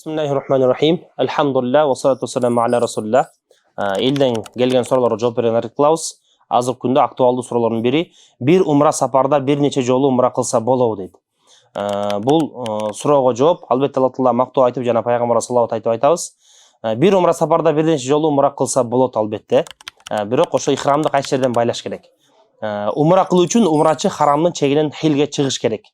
Bismillahirrahmanirrahim. Elhamdülillah ve salatu vesselamu ala Resulullah. Elden gelgen sorulara жооп берген аракет кылабыз. Азыр күндө актуалдуу суроолордун бири бир умра сапарда бир нече жолу умра кылса болобу дейт. Бул суроого жооп албетте Алла Таала мактоо айтып жана пайгамбар саллаллаху айтып айтабыз. Бир умра сапарда бир нече жолу умра кылса болот албетте. Бирок ошо ихрамды кайсы жерден байлаш керек. Умра кылуу үчүн умрачы харамдын чегинен хилге чыгыш керек.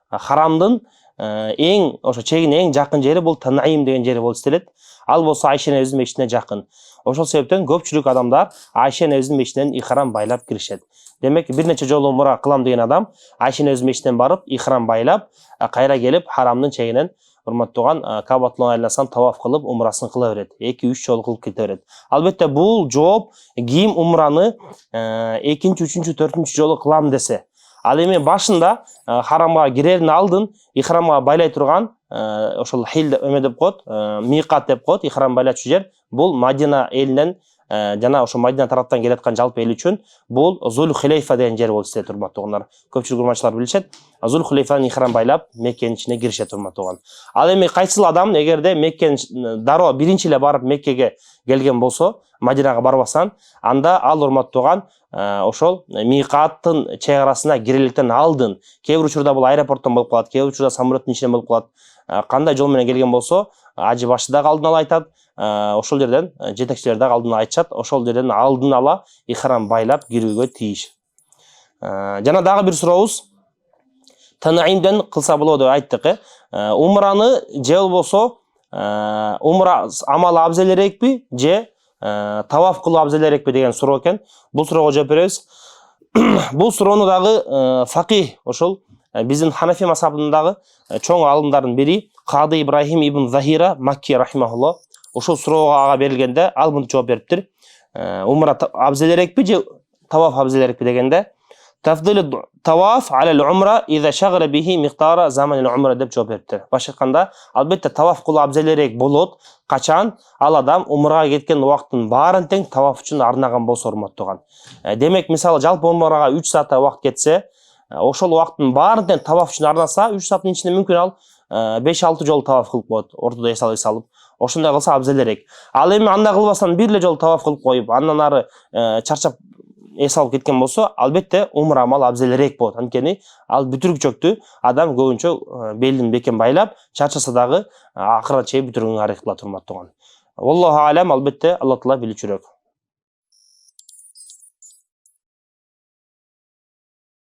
Харамдын эң ошо чегине эң жакын жери бул Танаим деген жери болуп эстелет. Ал болсо Айша энебиздин мешитине жакын. Ошол себептен көпчүлүк адамдар Айша энебиздин мешитинен ихрам байлап киришет. Демек бир нече жолу умра кылам деген адам Айша энебиздин мешитинен барып ихрам байлап, кайра келип харамдын чегинен урматтаган Кабатуллага айлансан таваф кылып умрасын кыла берет. 2-3 жолу кылып кете берет. Албетте бул жооп ким умраны 2-чү, 3-чү, 4-чү жолу кылам десе, ал эми башында харамга кирердин алдын ихрамга байлай турган ошол хил эме деп коет, миқат деп коет, ихрам байлачу жер бул Мадина элинен жана ошо Мадина тараптан келаткан жалпы эл үчүн бул Зул Хулейфа деген жер болуп эстелет, урматтагандар. Көпчүлүк урманчылар билишет. Зул Хулейфанын ихрам байлап Меккенин ичине киришет, урматтаган. Ал эми кайсыл адам эгерде Меккенин дароо биринчи эле барып Меккеге келген болсо, Мадинага барбасан, анда ал урматтаган ошол миқаттын чек арасына киреликтен алдын, кээ бир учурда бул аэропорттон болуп калат, кээ бир учурда самолеттин ичинен болуп калат. Кандай жол менен келген болсо, ажы башы дагы алдын ала айтат, ошол жерден жетекчилер дагы алдын ала айтышат, ошол жерден алдын ала ихрам байлап кирүүгө тийиш. Жана дагы бир сурообуз, Танаимден кылса болобу деп айттык. Умраны же болбосо умра амалы абзелерекпи же таваф кылуу абзелерекпи деген суроо экен. Бул суроого жооп беребиз. Бул суроону дагы факih ошол биздин Ханафи мазхабындагы чоң алымдардын бири Кады Ибрахим ибн Захира Макки рахимахуллах ошол суроого ага берилгенде ал мынтип жооп бериптир. Умра абзелерекпи же таваф абзелерекпи дегенде Тафдил таваф алал умра иза шагала бихи миqdara заманил умра деп жооп бериптир. Башка айтканда, албетте таваф кылуу абзелерек болот, качан ал адам умрага кеткен убакыттын баарын тең таваф үчүн арнаган болсо, урматтаган. Демек, мисалы жалпы умрага 3 саатта убакыт кетсе, ошол убакыттын баарын тең таваф үчүн арнаса, 3 сааттын ичинде мүмкүн ал 5-6 жолу таваф кылып коет, ортодо эс алып. Ошондой кылса абзелерек. Ал эми андай кылбастан бир эле жолу таваф кылып коюп, андан ары чарчап эс алып кеткен болсо, албетте умра амал абзелерек болот. Анткени ал бүтүрүкчөктү адам көбүнчө белин бекен байлап, чарчаса дагы акырына чейин бүтүрүүгө аракет кылат, урматтаган. Аллаху алам, албетте Алла Таала билүүчүрөөк.